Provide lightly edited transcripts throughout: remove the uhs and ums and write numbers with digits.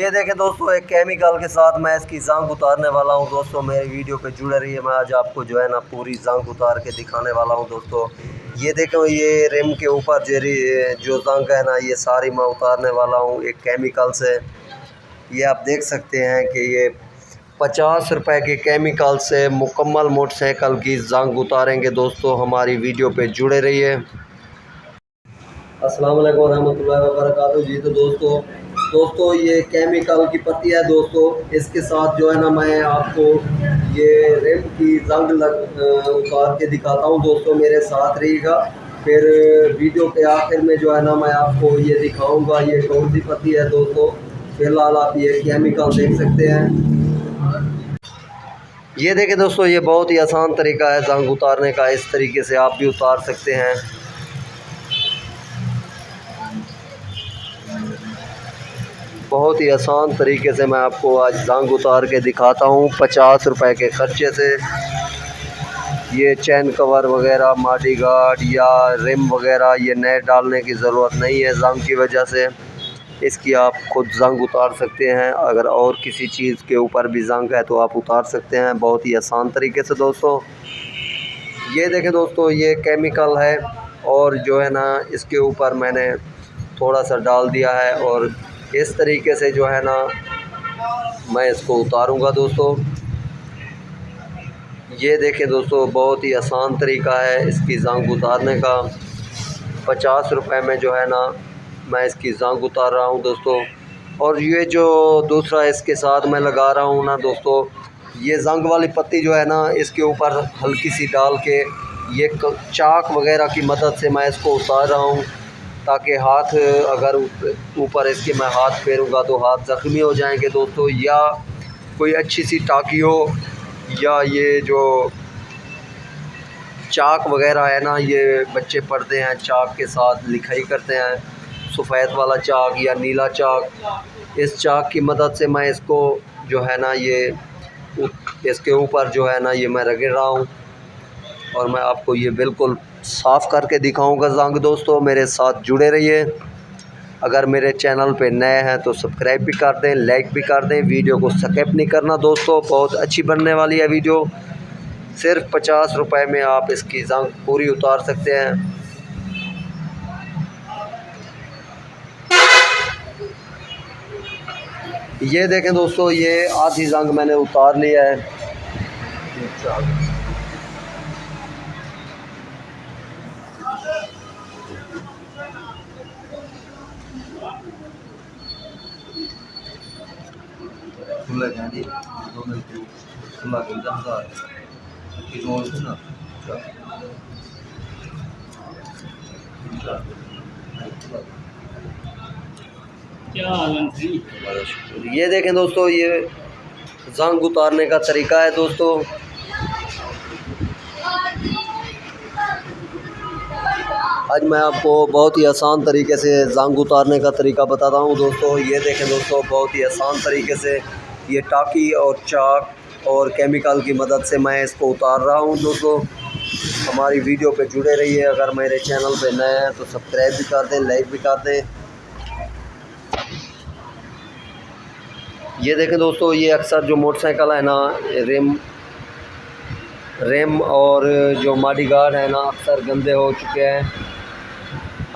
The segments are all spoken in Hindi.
ये देखें दोस्तों, एक केमिकल के साथ मैं इसकी जंग उतारने वाला हूँ। दोस्तों मेरी वीडियो पे जुड़े रहिए। मैं आज आपको जो है ना पूरी जंग उतार के दिखाने वाला हूँ। दोस्तों ये देखो, ये रिम के ऊपर जो जंग है ना, ये सारी मैं उतारने वाला हूँ एक केमिकल से। ये आप देख सकते हैं कि ये 50 रुपए के केमिकल से मुकम्मल मोटरसाइकिल की जंग उतारेंगे। दोस्तों हमारी वीडियो पे जुड़े रहिए। अस्सलाम वालेकुम रहमतुल्लाहि व बरकातहू जी। तो दोस्तों ये केमिकल की पत्ती है। दोस्तों इसके साथ जो है ना मैं आपको ये रिम की जंग उतार के दिखाता हूँ। दोस्तों मेरे साथ रहिएगा। फिर वीडियो के आखिर में जो है ना मैं आपको ये दिखाऊंगा ये कौन सी पत्ती है। दोस्तों फिलहाल आप ये केमिकल देख सकते हैं। ये देखें दोस्तों, ये बहुत ही आसान तरीका है जंग उतारने का। इस तरीके से आप भी उतार सकते हैं। बहुत ही आसान तरीके से मैं आपको आज जंग उतार के दिखाता हूँ 50 रुपए के खर्चे से। ये चैन कवर वगैरह, माडी गार्ड या रिम वगैरह ये नए डालने की ज़रूरत नहीं है। जंग की वजह से इसकी आप खुद जंग उतार सकते हैं। अगर और किसी चीज़ के ऊपर भी जंग है तो आप उतार सकते हैं बहुत ही आसान तरीके से। दोस्तों ये देखें दोस्तों, ये केमिकल है और जो है ना इसके ऊपर मैंने थोड़ा सा डाल दिया है और इस तरीके से जो है ना मैं इसको उतारूंगा। दोस्तों ये देखें दोस्तों, बहुत ही आसान तरीका है इसकी जंग उतारने का। 50 रुपए में जो है ना मैं इसकी जंग उतार रहा हूं। दोस्तों और ये जो दूसरा इसके साथ मैं लगा रहा हूं ना दोस्तों, ये जंग वाली पत्ती जो है ना इसके ऊपर हल्की सी डाल के ये चाक वगैरह की मदद से मैं इसको उतार रहा हूं, ताकि हाथ अगर ऊपर इसके मैं हाथ फेरूंगा तो हाथ ज़ख्मी हो जाएंगे। दोस्तों या कोई अच्छी सी टाकी हो या ये जो चाक वगैरह है ना, ये बच्चे पढ़ते हैं चाक के साथ लिखाई करते हैं, सफ़ेद वाला चाक या नीला चाक, इस चाक की मदद से मैं इसको जो है ना ये इसके ऊपर जो है ना ये मैं रगड़ रहा हूँ और मैं आपको ये बिल्कुल साफ़ करके दिखाऊंगा जंग। दोस्तों मेरे साथ जुड़े रहिए। अगर मेरे चैनल पे नए हैं तो सब्सक्राइब भी कर दें, लाइक भी कर दें। वीडियो को स्किप नहीं करना दोस्तों, बहुत अच्छी बनने वाली है वीडियो। सिर्फ 50 रुपए में आप इसकी जंग पूरी उतार सकते हैं। ये देखें दोस्तों, ये आधी जंग मैंने उतार लिया है। ये देखें दोस्तों, ये जंग उतारने का तरीका है। दोस्तों आज मैं आपको बहुत ही आसान तरीके से जंग उतारने का तरीका बताता हूँ। दोस्तों ये देखें दोस्तों, बहुत ही आसान तरीके से ये टाकी और चाक और केमिकल की मदद से मैं इसको उतार रहा हूँ। दोस्तों हमारी वीडियो पे जुड़े रहिए। अगर मेरे चैनल पे नए हैं तो सब्सक्राइब भी कर दें, लाइक भी कर दें। ये देखें दोस्तों, ये अक्सर जो मोटरसाइकिल है ना, रिम और जो मॉडी गार्ड है ना अक्सर गंदे हो चुके हैं।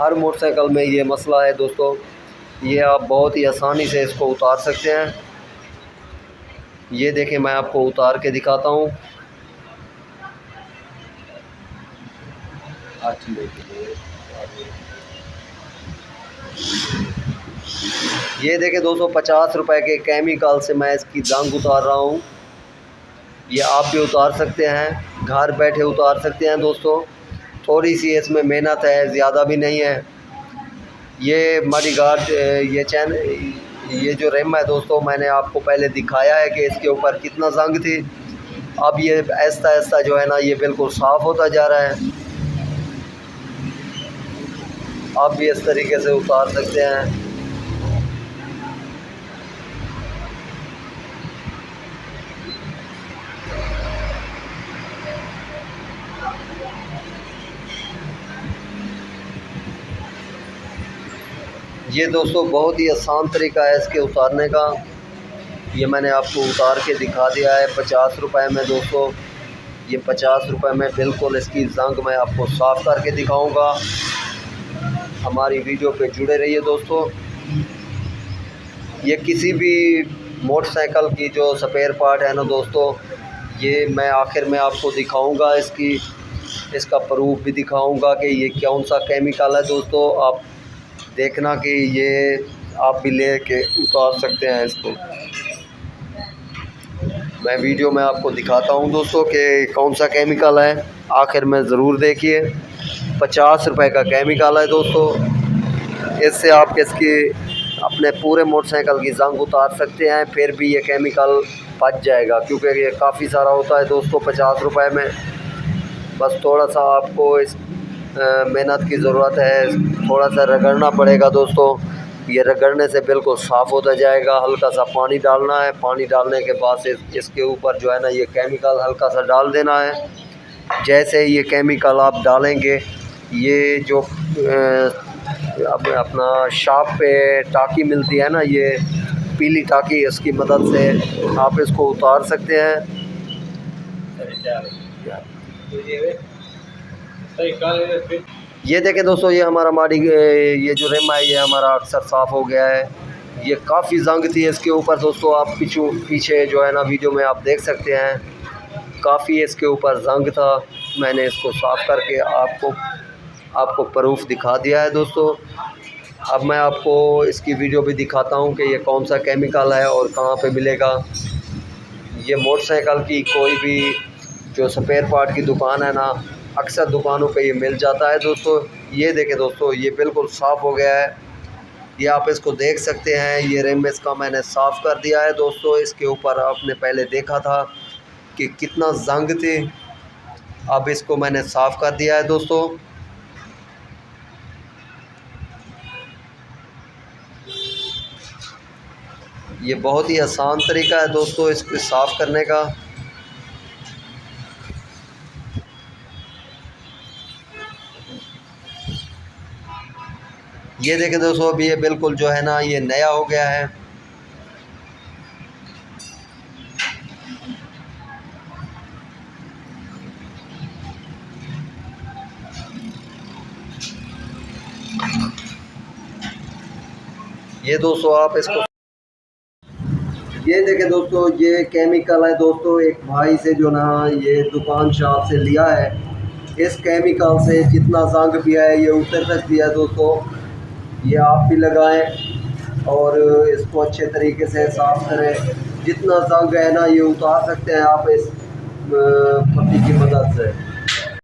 हर मोटरसाइकिल में ये मसला है। दोस्तों ये आप बहुत ही आसानी से इसको उतार सकते हैं। ये देखें, मैं आपको उतार के दिखाता हूँ। ये देखें दोस्तों, 50 रुपए के केमिकल से मैं इसकी जंग उतार रहा हूँ। ये आप भी उतार सकते हैं, घर बैठे उतार सकते हैं। दोस्तों थोड़ी सी इसमें मेहनत है, ज़्यादा भी नहीं है। ये मॉडी गार्ड ये जो रिम है दोस्तों, मैंने आपको पहले दिखाया है कि इसके ऊपर कितना जंग थी। अब ये आहिस्ता आहिस्ता जो है ना ये बिल्कुल साफ़ होता जा रहा है। आप भी इस तरीके से उतार सकते हैं। ये दोस्तों बहुत ही आसान तरीका है इसके उतारने का। ये मैंने आपको उतार के दिखा दिया है 50 रुपए में दोस्तों। ये 50 रुपए में बिल्कुल इसकी जंग मैं आपको साफ़ करके दिखाऊंगा। हमारी वीडियो पे जुड़े रहिए दोस्तों। ये किसी भी मोटरसाइकिल की जो स्पेयर पार्ट है ना दोस्तों, ये मैं आखिर में आपको दिखाऊंगा, इसका प्रूफ भी दिखाऊंगा कि ये कौन सा केमिकल है दोस्तों। आप देखना कि ये आप भी ले के उतार सकते हैं इसको। मैं वीडियो में आपको दिखाता हूं दोस्तों कि कौन सा केमिकल है, आखिर में ज़रूर देखिए। 50 रुपए का केमिकल है दोस्तों। इससे आप इसकी अपने पूरे मोटरसाइकिल की जंग उतार सकते हैं, फिर भी ये केमिकल बच जाएगा क्योंकि ये काफ़ी सारा होता है दोस्तों 50 रुपए में। बस थोड़ा सा आपको इस मेहनत की ज़रूरत है, थोड़ा सा रगड़ना पड़ेगा दोस्तों। ये रगड़ने से बिल्कुल साफ़ होता जाएगा। हल्का सा पानी डालना है, पानी डालने के बाद से इसके ऊपर जो है ना ये केमिकल हल्का सा डाल देना है। जैसे ये केमिकल आप डालेंगे, ये जो अपना शाप पे टाकी मिलती है ना, ये पीली टाकी, इसकी मदद से आप इसको उतार सकते हैं। ये देखें दोस्तों, ये हमारा ये जो रिम है ये हमारा अक्सर साफ़ हो गया है। ये काफ़ी जंग थी इसके ऊपर दोस्तों, आप पीछे जो है ना वीडियो में आप देख सकते हैं, काफ़ी इसके ऊपर जंग था। मैंने इसको साफ़ करके आपको प्रूफ दिखा दिया है दोस्तों। अब मैं आपको इसकी वीडियो भी दिखाता हूँ कि ये कौन सा केमिकल है और कहाँ पे मिलेगा। ये मोटरसाइकिल की कोई भी जो स्पेयर पार्ट की दुकान है ना, अक्सर दुकानों पे ये मिल जाता है दोस्तों। ये देखें दोस्तों, ये बिल्कुल साफ़ हो गया है। ये आप इसको देख सकते हैं, ये रिम इसका मैंने साफ़ कर दिया है दोस्तों। इसके ऊपर आपने पहले देखा था कि कितना जंग थे, अब इसको मैंने साफ़ कर दिया है दोस्तों। ये बहुत ही आसान तरीका है दोस्तों इसको साफ़ करने का। ये देखें दोस्तों, अभी ये बिल्कुल जो है ना ये नया हो गया है। ये दोस्तों आप इसको, ये देखें दोस्तों, ये केमिकल है दोस्तों, एक भाई से जो ना ये दुकान शॉप से लिया है। इस केमिकल से जितना जंग भी है ये उतर सकती है दोस्तों। ये आप भी लगाएं और इसको अच्छे तरीके से साफ़ करें। जितना जंग है ना ये उतार सकते हैं आप इस पत्ती की मदद से।